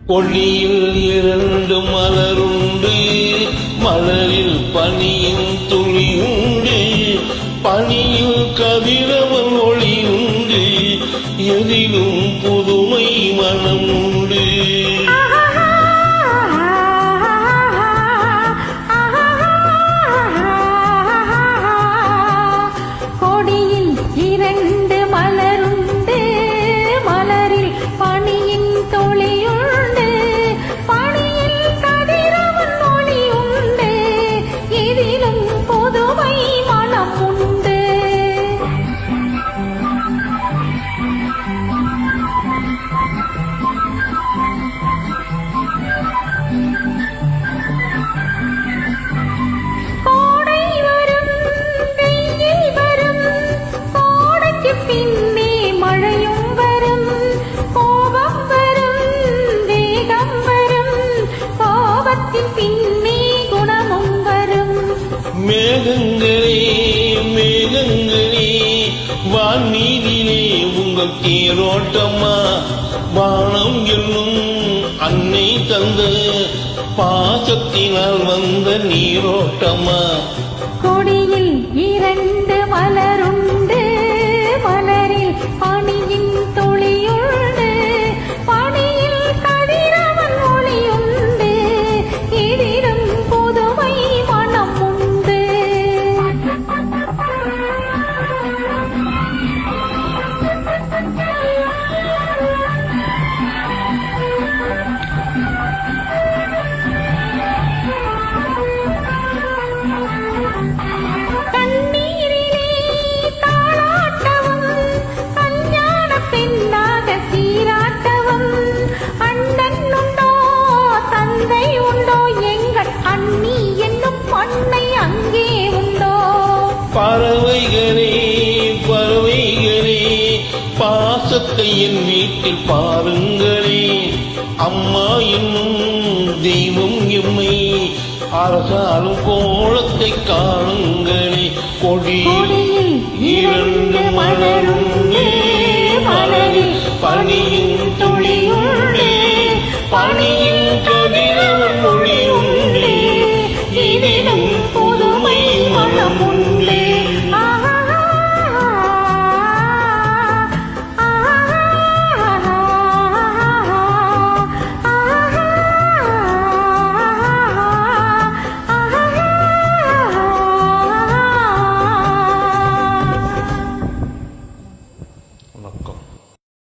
கொடியில் இரண்டு மலருண்டு, மலரில் பனியின் துளியுண்டு, பனியில் கதிரவன் ஒளியுண்டு, எதிலும் புதுமை மனம் உண்டு. மேகங்களே மேகங்களே வான்மீதிலே உங்கள் தேரோட்டமா, வானம் என்னும் அன்னை தந்த பாசத்தினால் வந்த நீரோட்டமா. கொடியில் இரண்டு மலருண்டு, மலரில் பனியின் துளியுண்டு, பனியில் கதிரவன் ஒளியுண்டு, இதிலும் புதுமை மனம் உண்டு. பறவைகளே பறவைகளே பாசத்தை என் வீட்டில் பாருங்களே, அம்மா என்னும் தெய்வம் எம்மை அரசாலும் கோலத்தை காணுங்களே. கொடியில் இரண்டு மலர்